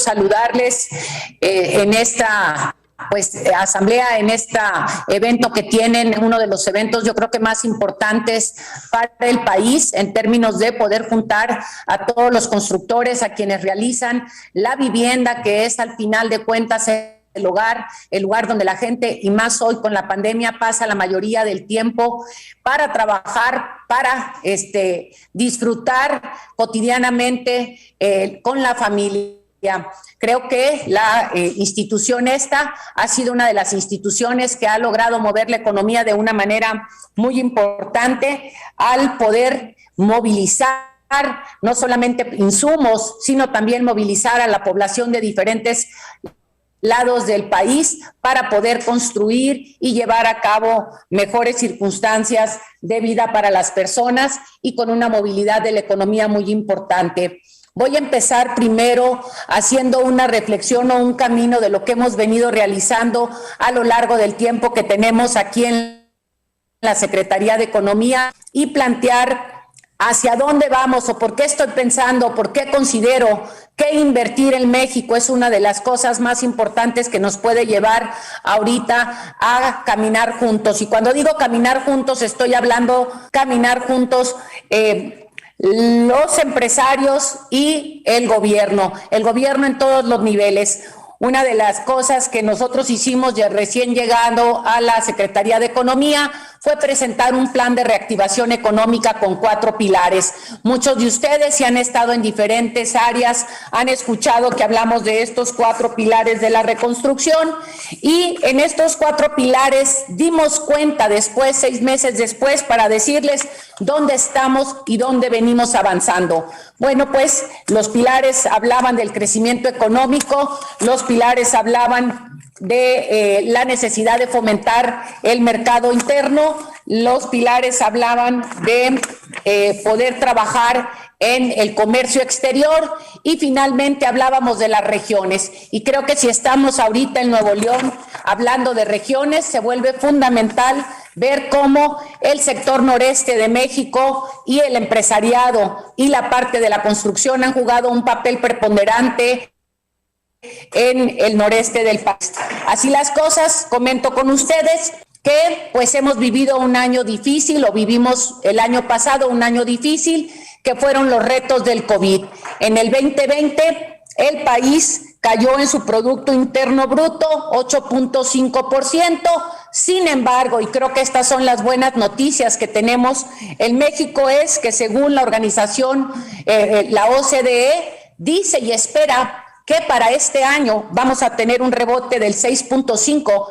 saludarles en esta asamblea, en este evento que tienen, uno de los eventos yo creo que más importantes para el país en términos de poder juntar a todos los constructores, a quienes realizan la vivienda, que es al final de cuentas el lugar donde la gente, y más hoy con la pandemia, pasa la mayoría del tiempo para trabajar, para disfrutar cotidianamente con la familia. Creo que la institución esta ha sido una de las instituciones que ha logrado mover la economía de una manera muy importante al poder movilizar no solamente insumos, sino también movilizar a la población de diferentes lados del país para poder construir y llevar a cabo mejores circunstancias de vida para las personas y con una movilidad de la economía muy importante. Voy a empezar primero haciendo una reflexión o un camino de lo que hemos venido realizando a lo largo del tiempo que tenemos aquí en la Secretaría de Economía y plantear hacia dónde vamos o por qué estoy pensando, por qué considero que invertir en México es una de las cosas más importantes que nos puede llevar ahorita a caminar juntos. Y cuando digo caminar juntos, estoy hablando caminar juntos los empresarios y el gobierno en todos los niveles. Una de las cosas que nosotros hicimos ya recién llegando a la Secretaría de Economía fue presentar un plan de reactivación económica con 4 pilares. Muchos de ustedes, si han estado en diferentes áreas, han escuchado que hablamos de estos 4 pilares de la reconstrucción, y en estos 4 pilares dimos cuenta después, 6 meses después, para decirles dónde estamos y dónde venimos avanzando. Bueno, pues los pilares hablaban del crecimiento económico, los pilares hablaban de la necesidad de fomentar el mercado interno, los pilares hablaban de poder trabajar en el comercio exterior, y finalmente hablábamos de las regiones. Y creo que si estamos ahorita en Nuevo León hablando de regiones, se vuelve fundamental ver cómo el sector noreste de México y el empresariado y la parte de la construcción han jugado un papel preponderante en el noreste del país. Así las cosas, comento con ustedes que pues hemos vivido un año difícil, o vivimos el año pasado un año difícil, que fueron los retos del COVID. En el 2020 el país cayó en su Producto Interno Bruto 8.5%, sin embargo, y creo que estas son las buenas noticias que tenemos en México, es que según la organización, la OCDE, dice y espera que para este año vamos a tener un rebote del 6.5%,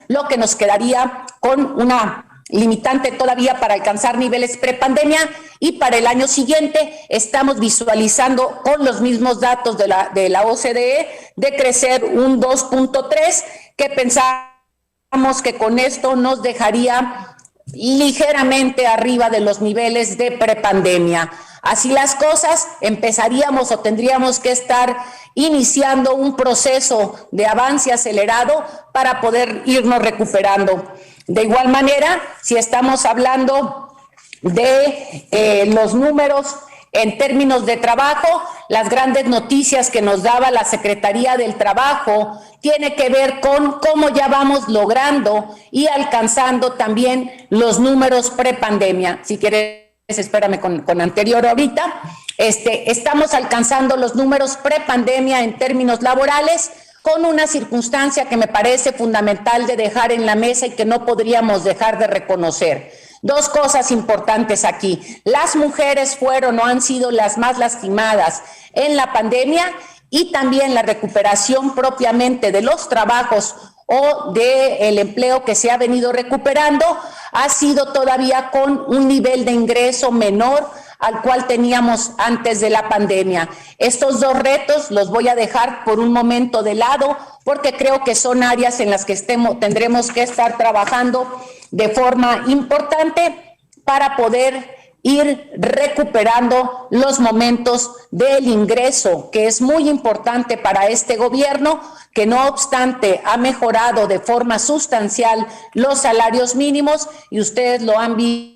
lo que nos quedaría con una limitante todavía para alcanzar niveles prepandemia, y para el año siguiente estamos visualizando con los mismos datos de la OCDE de crecer un 2.3%, que pensamos que con esto nos dejaría ligeramente arriba de los niveles de prepandemia. Así las cosas, empezaríamos o tendríamos que estar iniciando un proceso de avance acelerado para poder irnos recuperando. De igual manera, si estamos hablando de los números en términos de trabajo, las grandes noticias que nos daba la Secretaría del Trabajo tiene que ver con cómo ya vamos logrando y alcanzando también los números prepandemia. Si quieres, espérame con anterior ahorita. Estamos alcanzando los números prepandemia en términos laborales, con una circunstancia que me parece fundamental de dejar en la mesa y que no podríamos dejar de reconocer. 2 cosas importantes aquí. Las mujeres fueron o han sido las más lastimadas en la pandemia, y también la recuperación propiamente de los trabajos o del empleo que se ha venido recuperando ha sido todavía con un nivel de ingreso menor al cual teníamos antes de la pandemia. Estos 2 retos los voy a dejar por un momento de lado, porque creo que son áreas en las que tendremos que estar trabajando de forma importante para poder ir recuperando los momentos del ingreso, que es muy importante para este gobierno, que no obstante ha mejorado de forma sustancial los salarios mínimos, y ustedes lo han visto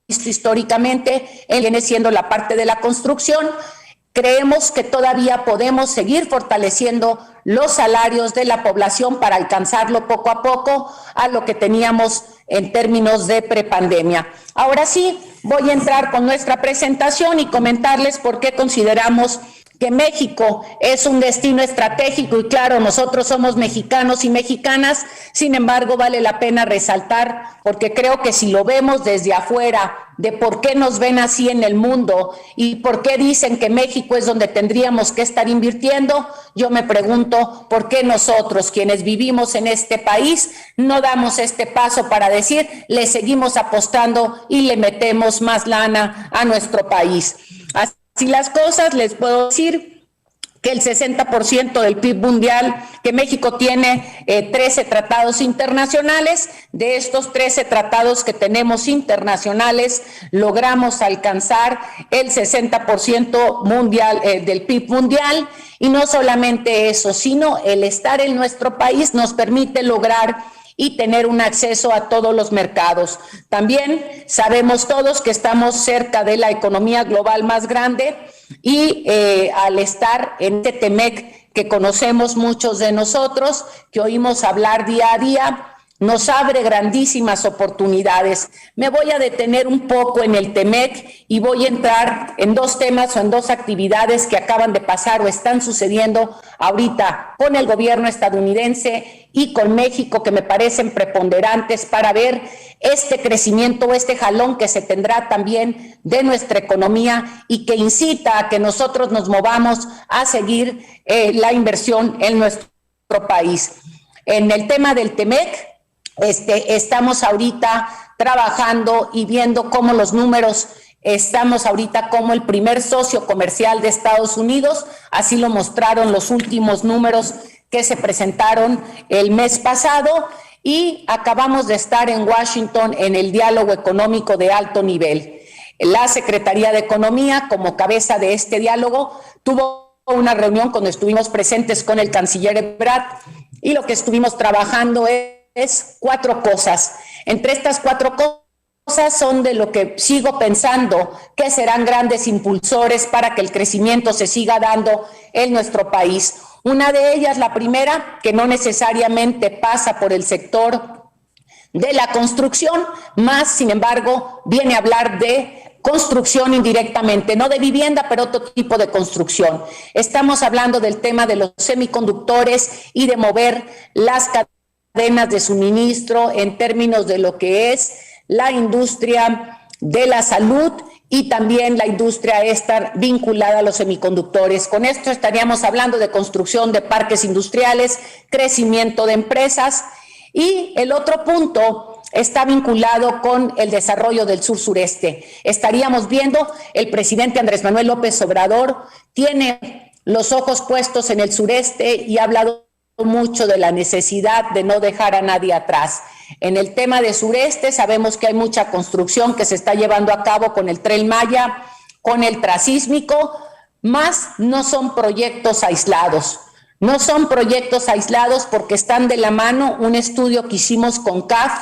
históricamente, viene siendo la parte de la construcción. creemos que todavía podemos seguir fortaleciendo los salarios de la población para alcanzarlo poco a poco a lo que teníamos en términos de prepandemia. Ahora sí, voy a entrar con nuestra presentación y comentarles por qué consideramos que México es un destino estratégico y claro, nosotros somos mexicanos y mexicanas, sin embargo vale la pena resaltar porque creo que si lo vemos desde afuera de por qué nos ven así en el mundo y por qué dicen que México es donde tendríamos que estar invirtiendo, yo me pregunto por qué nosotros, quienes vivimos en este país, no damos este paso para decir, le seguimos apostando y le metemos más lana a nuestro país. Así las cosas, les puedo decir que el 60% del PIB mundial, que México tiene 13 tratados internacionales, de estos 13 tratados que tenemos internacionales, logramos alcanzar el 60% mundial, del PIB mundial, y no solamente eso, sino el estar en nuestro país nos permite lograr y tener un acceso a todos los mercados. También sabemos todos que estamos cerca de la economía global más grande y al estar en este TEMEC que conocemos muchos de nosotros, que oímos hablar día a día, nos abre grandísimas oportunidades. Me voy a detener un poco en el TEMEC y voy a entrar en dos temas o en dos actividades que acaban de pasar o están sucediendo ahorita con el gobierno estadounidense y con México, que me parecen preponderantes para ver este crecimiento, este jalón que se tendrá también de nuestra economía y que incita a que nosotros nos movamos a seguir la inversión en nuestro país. En el tema del TEMEC, estamos ahorita trabajando y viendo cómo los números, estamos ahorita como el primer socio comercial de Estados Unidos, así lo mostraron los últimos números que se presentaron el mes pasado, y acabamos de estar en Washington en el diálogo económico de alto nivel. La Secretaría de Economía, como cabeza de este diálogo, tuvo una reunión cuando estuvimos presentes con el canciller Ebrard, y lo que estuvimos trabajando es 4 cosas. Entre estas 4 cosas son de lo que sigo pensando que serán grandes impulsores para que el crecimiento se siga dando en nuestro país. Una de ellas, la primera, que no necesariamente pasa por el sector de la construcción, más sin embargo viene a hablar de construcción indirectamente, no de vivienda, pero otro tipo de construcción. Estamos hablando del tema de los semiconductores y de mover las cadenas de suministro en términos de lo que es la industria de la salud y también la industria esta vinculada a los semiconductores. Con esto estaríamos hablando de construcción de parques industriales, crecimiento de empresas, y el otro punto está vinculado con el desarrollo del sur-sureste. Estaríamos viendo, el presidente Andrés Manuel López Obrador tiene los ojos puestos en el sureste y ha hablado mucho de la necesidad de no dejar a nadie atrás. En el tema de sureste sabemos que hay mucha construcción que se está llevando a cabo con el Tren Maya, con el Transísmico, más no son proyectos aislados. No son proyectos aislados porque están de la mano un estudio que hicimos con CAF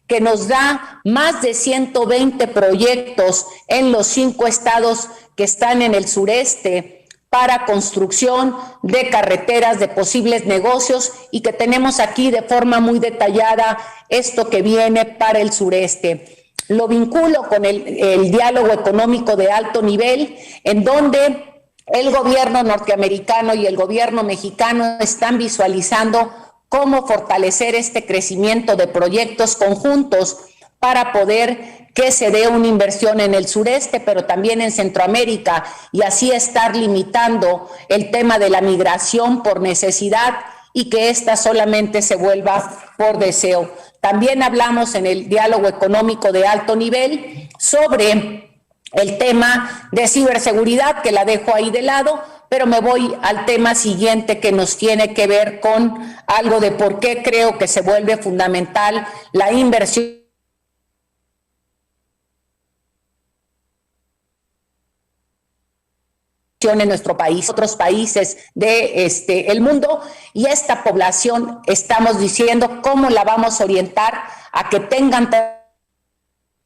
que nos da más de 120 proyectos en los 5 estados que están en el sureste para construcción de carreteras, de posibles negocios, y que tenemos aquí de forma muy detallada esto que viene para el sureste. Lo vinculo con el diálogo económico de alto nivel, en donde el gobierno norteamericano y el gobierno mexicano están visualizando cómo fortalecer este crecimiento de proyectos conjuntos para poder que se dé una inversión en el sureste, pero también en Centroamérica, y así estar limitando el tema de la migración por necesidad y que ésta solamente se vuelva por deseo. También hablamos en el diálogo económico de alto nivel sobre el tema de ciberseguridad, que la dejo ahí de lado, pero me voy al tema siguiente que nos tiene que ver con algo de por qué creo que se vuelve fundamental la inversión en nuestro país, otros países de el mundo, y esta población estamos diciendo cómo la vamos a orientar a que tengan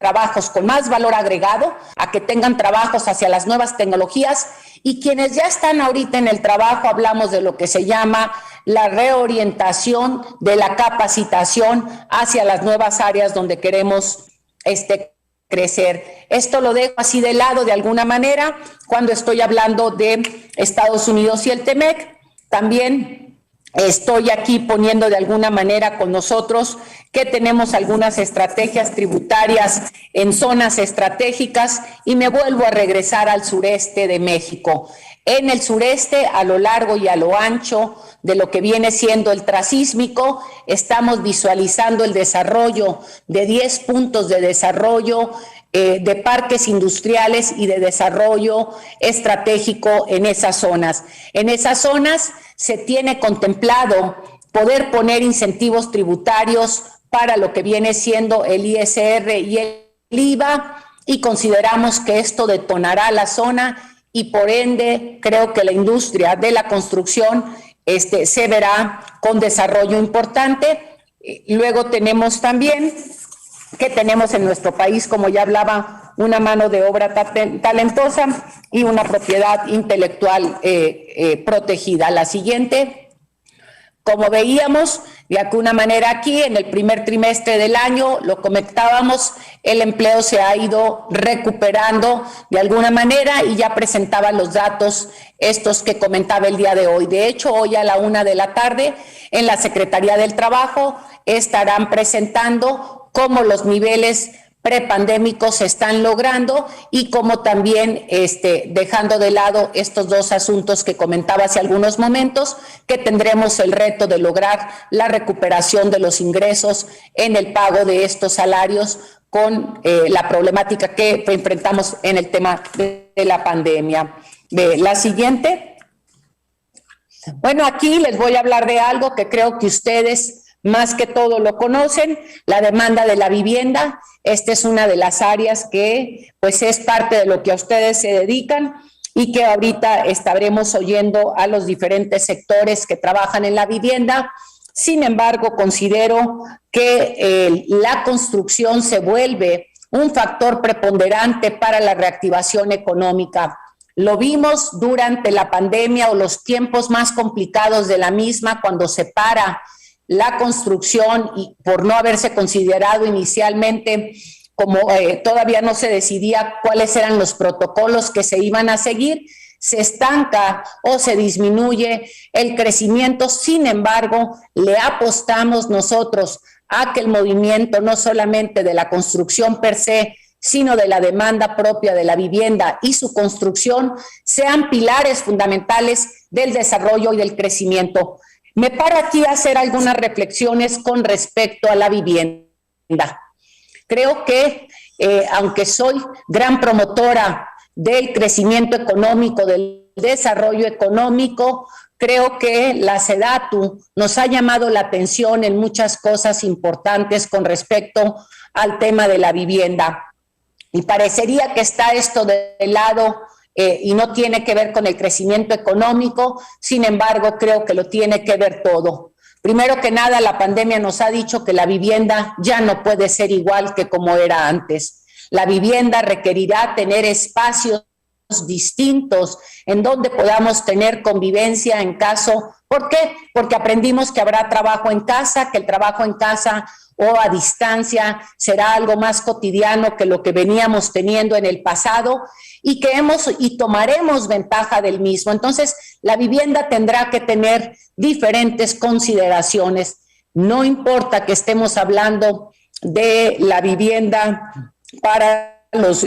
trabajos con más valor agregado, a que tengan trabajos hacia las nuevas tecnologías, y quienes ya están ahorita en el trabajo, hablamos de lo que se llama la reorientación de la capacitación hacia las nuevas áreas donde queremos crecer. Esto lo dejo así de lado de alguna manera cuando estoy hablando de Estados Unidos y el TEMEC. También estoy aquí poniendo de alguna manera con nosotros que tenemos algunas estrategias tributarias en zonas estratégicas, y me vuelvo a regresar al sureste de México. En el sureste, a lo largo y a lo ancho de lo que viene siendo el trasísmico, estamos visualizando el desarrollo de 10 puntos de desarrollo de parques industriales y de desarrollo estratégico en esas zonas. En esas zonas se tiene contemplado poder poner incentivos tributarios para lo que viene siendo el ISR y el IVA, y consideramos que esto detonará la zona, y por ende creo que la industria de la construcción se verá con desarrollo importante. Luego tenemos también que tenemos en nuestro país, como ya hablaba, una mano de obra talentosa y una propiedad intelectual protegida. La siguiente. Como veíamos, de alguna manera aquí, en el primer trimestre del año, lo comentábamos, el empleo se ha ido recuperando de alguna manera, y ya presentaba los datos estos que comentaba el día de hoy. De hecho, hoy a la 1:00 p.m, en la Secretaría del Trabajo estarán presentando cómo los niveles prepandémicos se están logrando, y como también dejando de lado estos dos asuntos que comentaba hace algunos momentos, que tendremos el reto de lograr la recuperación de los ingresos en el pago de estos salarios con la problemática que enfrentamos en el tema de la pandemia. La siguiente. Bueno, aquí les voy a hablar de algo que creo que ustedes más que todo lo conocen, la demanda de la vivienda. Esta es una de las áreas que pues es parte de lo que a ustedes se dedican, y que ahorita estaremos oyendo a los diferentes sectores que trabajan en la vivienda. Sin embargo, considero que la construcción se vuelve un factor preponderante para la reactivación económica. Lo vimos durante la pandemia o los tiempos más complicados de la misma, cuando se para la construcción y por no haberse considerado inicialmente, como todavía no se decidía cuáles eran los protocolos que se iban a seguir, se estanca o se disminuye el crecimiento. Sin embargo, le apostamos nosotros a que el movimiento, no solamente de la construcción per se, sino de la demanda propia de la vivienda y su construcción, sean pilares fundamentales del desarrollo y del crecimiento. Me paro aquí a hacer algunas reflexiones con respecto a la vivienda. Creo que, aunque soy gran promotora del crecimiento económico, del desarrollo económico, creo que la SEDATU nos ha llamado la atención en muchas cosas importantes con respecto al tema de la vivienda. Y parecería que está esto de lado y no tiene que ver con el crecimiento económico. Sin embargo, creo que lo tiene que ver todo. Primero que nada, la pandemia nos ha dicho que la vivienda ya no puede ser igual que como era antes. La vivienda requerirá tener espacios distintos en donde podamos tener convivencia en caso. ¿Por qué? Porque aprendimos que habrá trabajo en casa, que el trabajo en casa o a distancia será algo más cotidiano que lo que veníamos teniendo en el pasado, y que tomaremos ventaja del mismo. Entonces, la vivienda tendrá que tener diferentes consideraciones. No importa que estemos hablando de la vivienda para los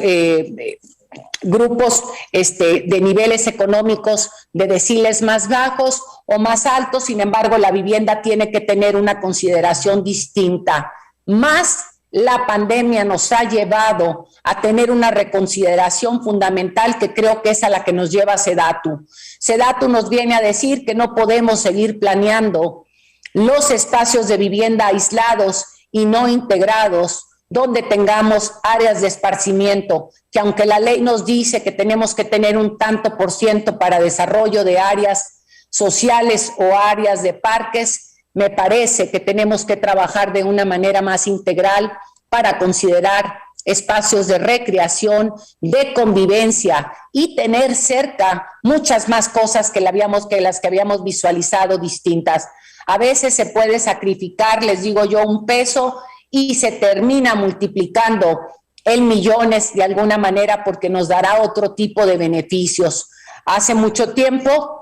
grupos de niveles económicos de deciles más bajos o más altos. Sin embargo, la vivienda tiene que tener una consideración distinta. Más la pandemia nos ha llevado a tener una reconsideración fundamental, que creo que es a la que nos lleva SEDATU. SEDATU nos viene a decir que no podemos seguir planeando los espacios de vivienda aislados y no integrados, donde tengamos áreas de esparcimiento, que aunque la ley nos dice que tenemos que tener un tanto por ciento para desarrollo de áreas sociales o áreas de parques, me parece que tenemos que trabajar de una manera más integral para considerar espacios de recreación, de convivencia y tener cerca muchas más cosas que las que habíamos visualizado distintas. A veces se puede sacrificar, les digo yo, un peso y se termina multiplicando en millones de alguna manera porque nos dará otro tipo de beneficios. Hace mucho tiempo,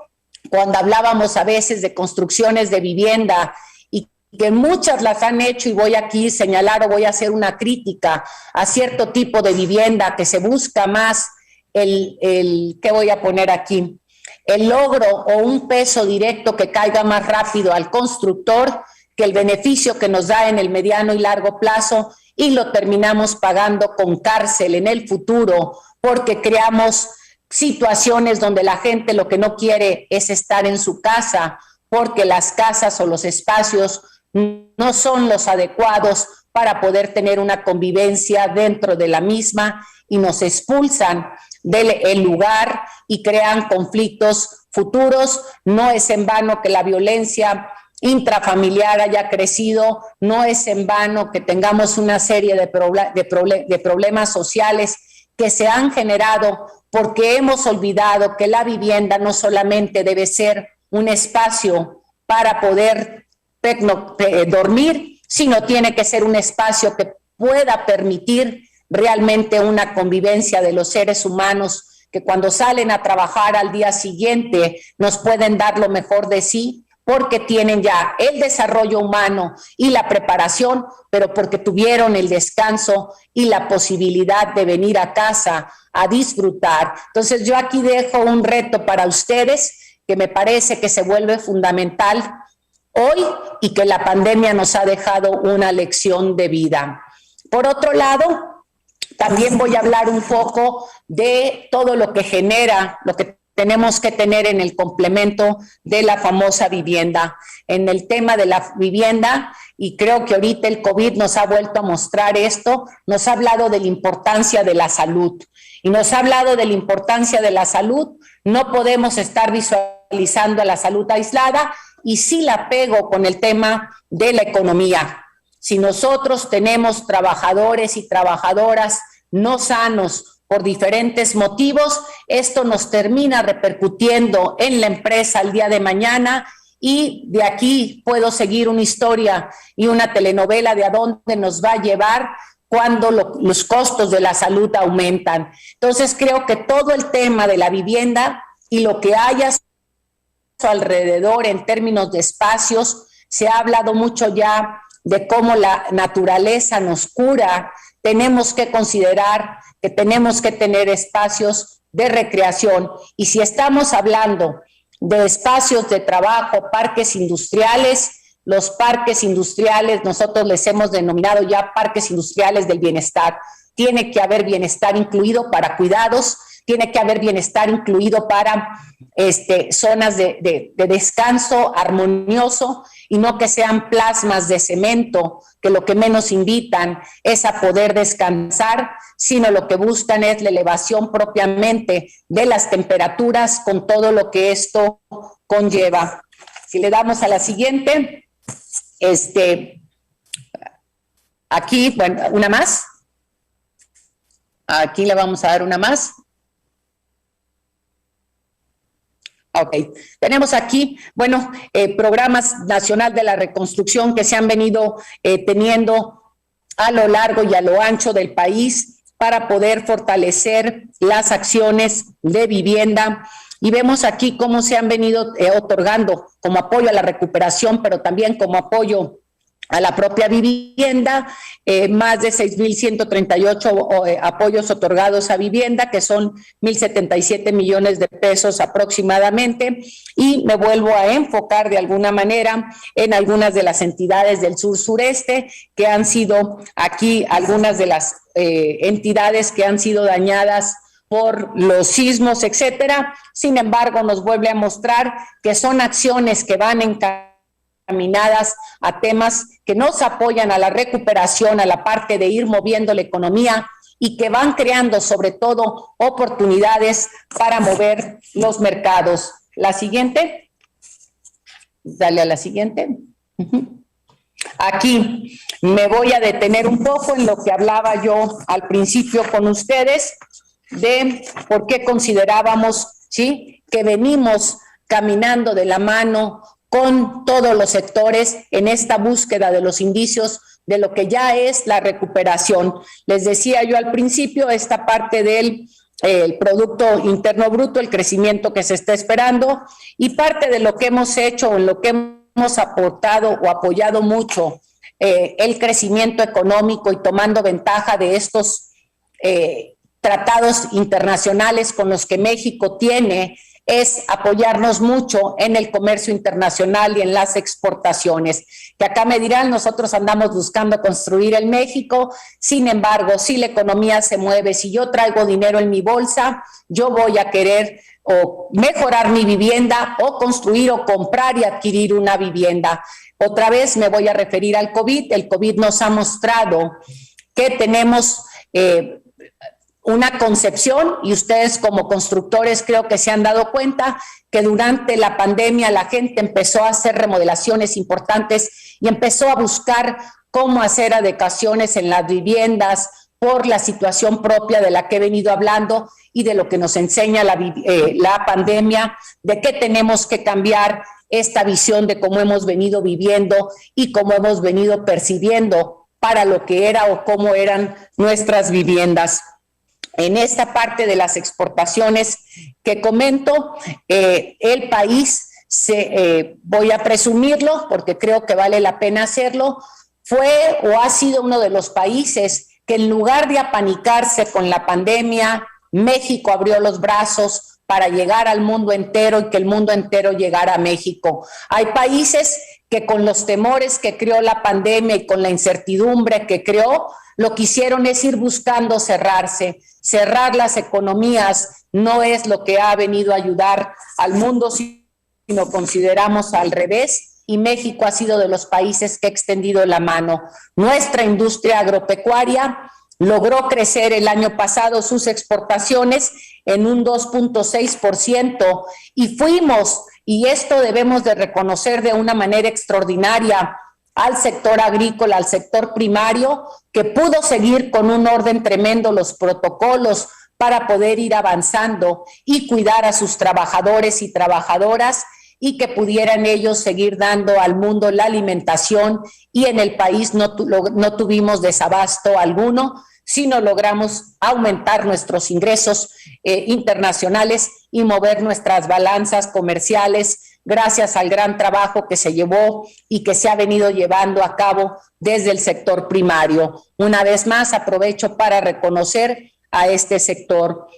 cuando hablábamos a veces de construcciones de vivienda y que muchas las han hecho, y voy aquí a señalar o voy a hacer una crítica a cierto tipo de vivienda que se busca más ¿qué voy a poner aquí? El logro o un peso directo que caiga más rápido al constructor que el beneficio que nos da en el mediano y largo plazo, y lo terminamos pagando con cárcel en el futuro porque creamos situaciones donde la gente lo que no quiere es estar en su casa porque las casas o los espacios no son los adecuados para poder tener una convivencia dentro de la misma y nos expulsan del lugar y crean conflictos futuros. No es en vano que la violencia intrafamiliar haya crecido, no es en vano que tengamos una serie de problemas sociales que se han generado porque hemos olvidado que la vivienda no solamente debe ser un espacio para poder dormir, sino tiene que ser un espacio que pueda permitir realmente una convivencia de los seres humanos que cuando salen a trabajar al día siguiente nos pueden dar lo mejor de sí, porque tienen ya el desarrollo humano y la preparación, pero porque tuvieron el descanso y la posibilidad de venir a casa a disfrutar. Entonces yo aquí dejo un reto para ustedes que me parece que se vuelve fundamental hoy y que la pandemia nos ha dejado una lección de vida. Por otro lado, también voy a hablar un poco de todo lo que genera, lo que tenemos que tener en el complemento de la famosa vivienda. En el tema de la vivienda, y creo que ahorita el COVID nos ha vuelto a mostrar esto, nos ha hablado de la importancia de la salud. Y nos ha hablado de la importancia de la salud. No podemos estar visualizando la salud aislada y sí la pego con el tema de la economía. Si nosotros tenemos trabajadores y trabajadoras no sanos, por diferentes motivos, esto nos termina repercutiendo en la empresa el día de mañana y de aquí puedo seguir una historia y una telenovela de a dónde nos va a llevar cuando los costos de la salud aumentan. Entonces creo que todo el tema de la vivienda y lo que haya a su alrededor en términos de espacios, se ha hablado mucho ya de cómo la naturaleza nos cura. Tenemos que considerar que tenemos que tener espacios de recreación y si estamos hablando de espacios de trabajo, parques industriales, los parques industriales, nosotros les hemos denominado ya parques industriales del bienestar. Tiene que haber bienestar incluido para cuidados, tiene que haber bienestar incluido para zonas de descanso armonioso y no que sean plasmas de cemento que lo que menos invitan es a poder descansar, sino lo que buscan es la elevación propiamente de las temperaturas con todo lo que esto conlleva. Si le damos a la siguiente, aquí, bueno, una más. Aquí le vamos a dar una más. Ok, tenemos aquí, bueno, programas nacional de la reconstrucción que se han venido teniendo a lo largo y a lo ancho del país para poder fortalecer las acciones de vivienda. Y vemos aquí cómo se han venido otorgando como apoyo a la recuperación, pero también como apoyo a la propia vivienda, más de 6,138 apoyos otorgados a vivienda, que son 1,077 millones de pesos aproximadamente, y me vuelvo a enfocar de alguna manera en algunas de las entidades del sur-sureste, que han sido aquí algunas de las entidades que han sido dañadas por los sismos, etcétera. Sin embargo, nos vuelve a mostrar que son acciones que van encaminadas a temas que nos apoyan a la recuperación, a la parte de ir moviendo la economía y que van creando sobre todo oportunidades para mover los mercados. La siguiente, dale a la siguiente. aquí me voy a detener un poco en lo que hablaba yo al principio con ustedes de por qué considerábamos, ¿sí?, que venimos caminando de la mano con todos los sectores en esta búsqueda de los indicios de lo que ya es la recuperación. Les decía yo al principio, esta parte del Producto Interno Bruto, el crecimiento que se está esperando, y parte de lo que hemos hecho, en lo que hemos aportado o apoyado mucho el crecimiento económico y tomando ventaja de estos tratados internacionales con los que México tiene, es apoyarnos mucho en el comercio internacional y en las exportaciones, que acá me dirán, nosotros andamos buscando construir el México, sin embargo, si la economía se mueve, si yo traigo dinero en mi bolsa, yo voy a querer o mejorar mi vivienda o construir o comprar y adquirir una vivienda. Otra vez me voy a referir al COVID. El COVID nos ha mostrado que tenemos una concepción, y ustedes como constructores creo que se han dado cuenta que durante la pandemia la gente empezó a hacer remodelaciones importantes y empezó a buscar cómo hacer adecuaciones en las viviendas por la situación propia de la que he venido hablando y de lo que nos enseña la pandemia, de que tenemos que cambiar esta visión de cómo hemos venido viviendo y cómo hemos venido percibiendo para lo que era o cómo eran nuestras viviendas. En esta parte de las exportaciones que comento, el país, voy a presumirlo porque creo que vale la pena hacerlo, fue o ha sido uno de los países que en lugar de apanicarse con la pandemia, México abrió los brazos para llegar al mundo entero y que el mundo entero llegara a México. Hay países que con los temores que creó la pandemia y con la incertidumbre que creó, lo que hicieron es ir buscando cerrarse. Cerrar las economías no es lo que ha venido a ayudar al mundo, sino consideramos al revés, y México ha sido de los países que ha extendido la mano. Nuestra industria agropecuaria logró crecer el año pasado sus exportaciones en un 2.6% y fuimos, y esto debemos de reconocer de una manera extraordinaria, al sector agrícola, al sector primario, que pudo seguir con un orden tremendo los protocolos para poder ir avanzando y cuidar a sus trabajadores y trabajadoras y que pudieran ellos seguir dando al mundo la alimentación, y en el país no tuvimos desabasto alguno, sino logramos aumentar nuestros ingresos internacionales y mover nuestras balanzas comerciales gracias al gran trabajo que se llevó y que se ha venido llevando a cabo desde el sector primario. Una vez más, aprovecho para reconocer a este sector.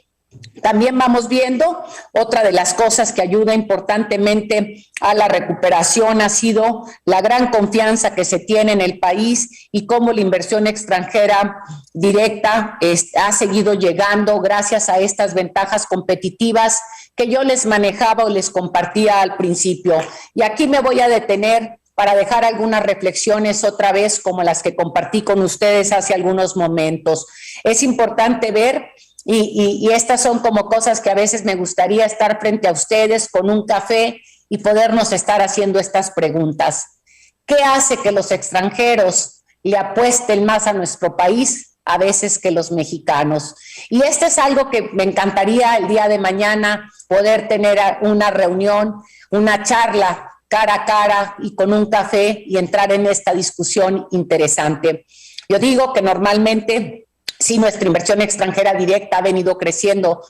También vamos viendo, otra de las cosas que ayuda importantemente a la recuperación ha sido la gran confianza que se tiene en el país y cómo la inversión extranjera directa ha seguido llegando gracias a estas ventajas competitivas que yo les manejaba o les compartía al principio. Y aquí me voy a detener para dejar algunas reflexiones otra vez como las que compartí con ustedes hace algunos momentos. Es importante ver, y estas son como cosas que a veces me gustaría estar frente a ustedes con un café y podernos estar haciendo estas preguntas. ¿Qué hace que los extranjeros le apuesten más a nuestro país a veces que los mexicanos? Y esto es algo que me encantaría el día de mañana poder tener una reunión, una charla cara a cara y con un café y entrar en esta discusión interesante. Yo digo que normalmente sí, nuestra inversión extranjera directa ha venido creciendo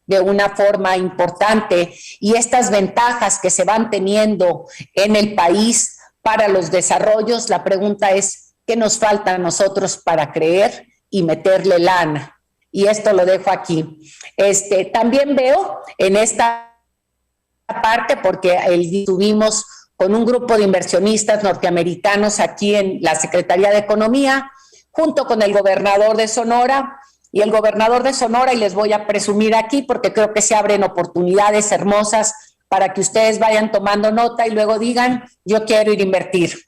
de una forma importante y estas ventajas que se van teniendo en el país para los desarrollos, la pregunta es, ¿qué nos falta a nosotros para creer y meterle lana? Y esto lo dejo aquí. También veo en esta parte, porque estuvimos con un grupo de inversionistas norteamericanos aquí en la Secretaría de Economía, junto con el gobernador de Sonora, y el gobernador de Sonora, y les voy a presumir aquí porque creo que se abren oportunidades hermosas para que ustedes vayan tomando nota y luego digan, yo quiero ir a invertir.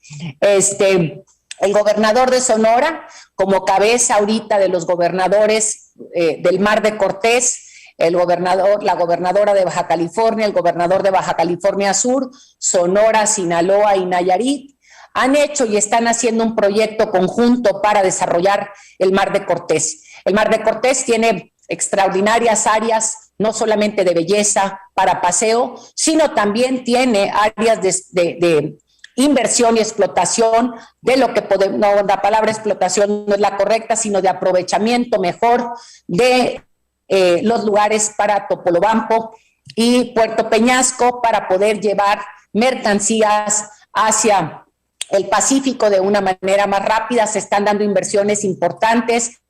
El gobernador de Sonora, como cabeza ahorita de los gobernadores del Mar de Cortés, la gobernadora de Baja California, el gobernador de Baja California Sur, Sonora, Sinaloa y Nayarit, han hecho y están haciendo un proyecto conjunto para desarrollar el Mar de Cortés. El Mar de Cortés tiene extraordinarias áreas, no solamente de belleza para paseo, sino también tiene áreas de inversión y explotación de lo que podemos, no, la palabra explotación no es la correcta, sino de aprovechamiento mejor de los lugares para Topolobampo y Puerto Peñasco para poder llevar mercancías hacia el Pacífico de una manera más rápida. Se están dando inversiones importantes.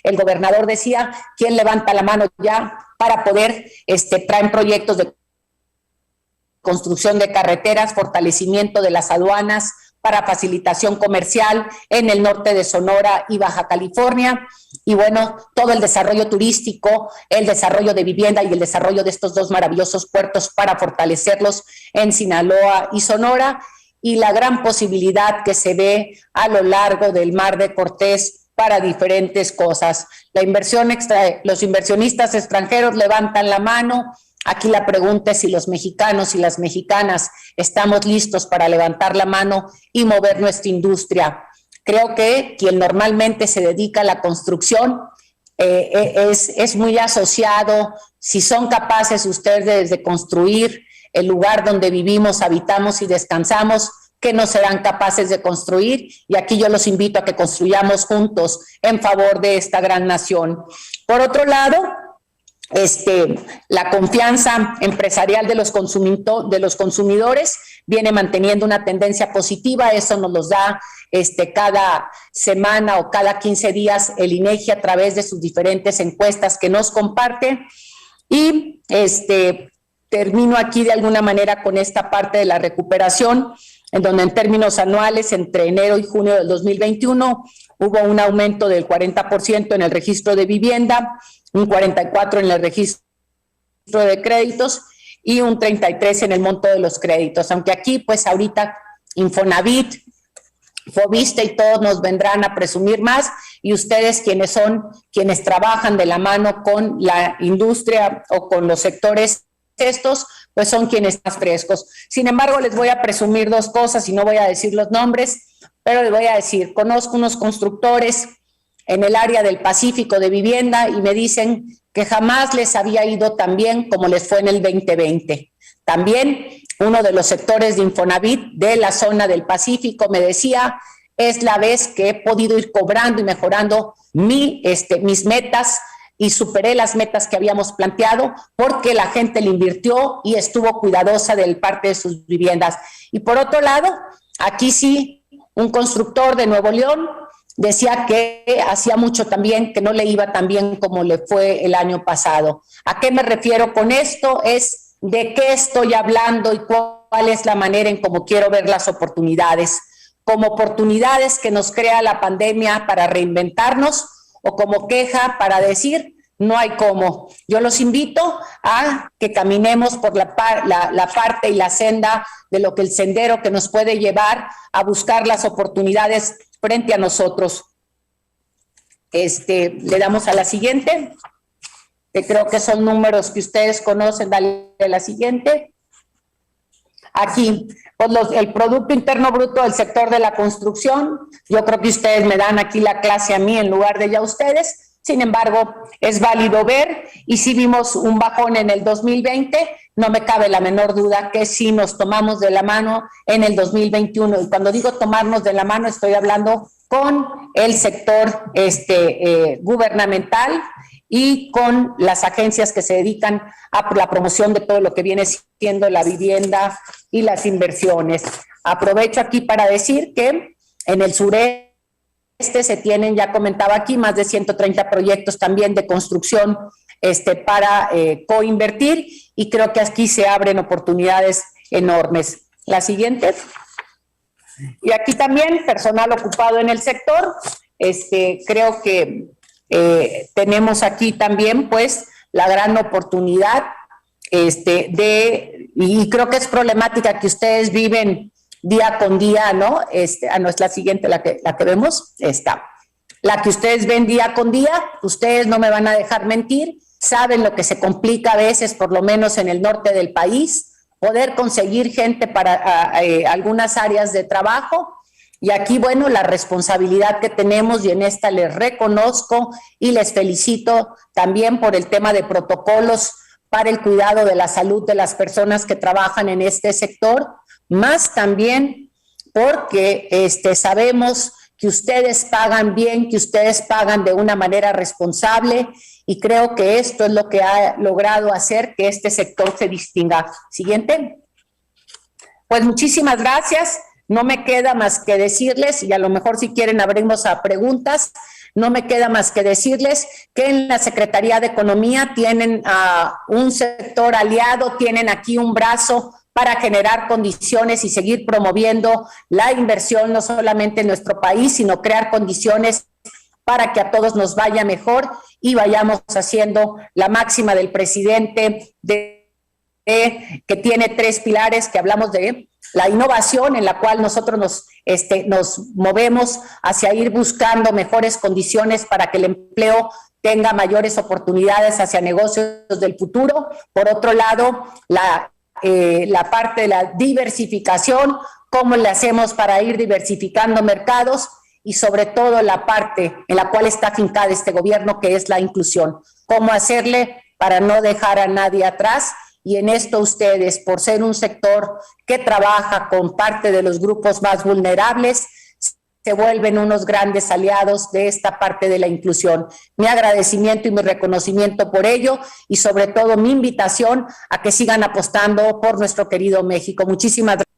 El gobernador decía, ¿quién levanta la mano ya para poder traer proyectos de construcción de carreteras, fortalecimiento de las aduanas para facilitación comercial en el norte de Sonora y Baja California? Y bueno, todo el desarrollo turístico, el desarrollo de vivienda y el desarrollo de estos dos maravillosos puertos para fortalecerlos en Sinaloa y Sonora, y la gran posibilidad que se ve a lo largo del Mar de Cortés para diferentes cosas. Los inversionistas extranjeros levantan la mano. Aquí la pregunta es si los mexicanos y las mexicanas estamos listos para levantar la mano y mover nuestra industria. Creo que quien normalmente se dedica a la construcción es muy asociado. Si son capaces ustedes de construir el lugar donde vivimos, habitamos y descansamos, que no serán capaces de construir, y aquí yo los invito a que construyamos juntos en favor de esta gran nación. Por otro lado, la confianza empresarial de los consumidores viene manteniendo una tendencia positiva. Eso nos los da cada semana o cada 15 días el INEGI a través de sus diferentes encuestas que nos comparte. Y termino aquí de alguna manera con esta parte de la recuperación, en donde en términos anuales, entre enero y junio del 2021, hubo un aumento del 40% en el registro de vivienda, un 44% en el registro de créditos y un 33% en el monto de los créditos. Aunque aquí, pues ahorita Infonavit, Foviste y todos nos vendrán a presumir más, y ustedes quienes trabajan de la mano con la industria o con los sectores estos, pues son quienes más frescos. Sin embargo, les voy a presumir dos cosas y no voy a decir los nombres, pero les voy a decir, conozco unos constructores en el área del Pacífico de vivienda y me dicen que jamás les había ido tan bien como les fue en el 2020. También uno de los sectores de Infonavit de la zona del Pacífico me decía, es la vez que he podido ir cobrando y mejorando mis metas, y superé las metas que habíamos planteado porque la gente le invirtió y estuvo cuidadosa de parte de sus viviendas. Y por otro lado, aquí sí, un constructor de Nuevo León decía que hacía mucho también que no le iba tan bien como le fue el año pasado. ¿A qué me refiero con esto? Es de qué estoy hablando y cuál es la manera en cómo quiero ver las oportunidades. Como oportunidades que nos crea la pandemia para reinventarnos, o como queja para decir, no hay cómo. Yo los invito a que caminemos por la parte y la senda de lo que el sendero que nos puede llevar a buscar las oportunidades frente a nosotros. Le damos a la siguiente, que creo que son números que ustedes conocen. Dale a la siguiente. Aquí, pues el Producto Interno Bruto del sector de la construcción, yo creo que ustedes me dan aquí la clase a mí en lugar de ya ustedes. Sin embargo, es válido ver, y si vimos un bajón en el 2020, no me cabe la menor duda que sí nos tomamos de la mano en el 2021. Y cuando digo tomarnos de la mano, estoy hablando con el sector gubernamental y con las agencias que se dedican a la promoción de todo lo que viene siendo la vivienda y las inversiones. Aprovecho aquí para decir que en el sureste se tienen, ya comentaba aquí, más de 130 proyectos también de construcción para coinvertir, y creo que aquí se abren oportunidades enormes. La siguiente. Y aquí también personal ocupado en el sector. Creo que tenemos aquí también pues la gran oportunidad y creo que es problemática que ustedes viven día con día, ¿no? No es la siguiente, la que vemos, la que ustedes ven día con día. Ustedes no me van a dejar mentir, saben lo que se complica a veces, por lo menos en el norte del país, poder conseguir gente para algunas áreas de trabajo. Y aquí, bueno, la responsabilidad que tenemos, y en esta les reconozco y les felicito también por el tema de protocolos para el cuidado de la salud de las personas que trabajan en este sector, más también porque sabemos que ustedes pagan bien, que ustedes pagan de una manera responsable, y creo que esto es lo que ha logrado hacer que este sector se distinga. Siguiente. Pues muchísimas gracias. No me queda más que decirles, y a lo mejor si quieren abrimos a preguntas, no me queda más que decirles que en la Secretaría de Economía tienen un sector aliado, tienen aquí un brazo para generar condiciones y seguir promoviendo la inversión, no solamente en nuestro país, sino crear condiciones para que a todos nos vaya mejor y vayamos haciendo la máxima del presidente que tiene 3 pilares, que hablamos de la innovación, en la cual nosotros nos movemos hacia ir buscando mejores condiciones para que el empleo tenga mayores oportunidades hacia negocios del futuro. Por otro lado, la parte de la diversificación, cómo le hacemos para ir diversificando mercados, y sobre todo la parte en la cual está afincada este gobierno, que es la inclusión. Cómo hacerle para no dejar a nadie atrás. Y en esto ustedes, por ser un sector que trabaja con parte de los grupos más vulnerables, se vuelven unos grandes aliados de esta parte de la inclusión. Mi agradecimiento y mi reconocimiento por ello, y sobre todo mi invitación a que sigan apostando por nuestro querido México. Muchísimas gracias.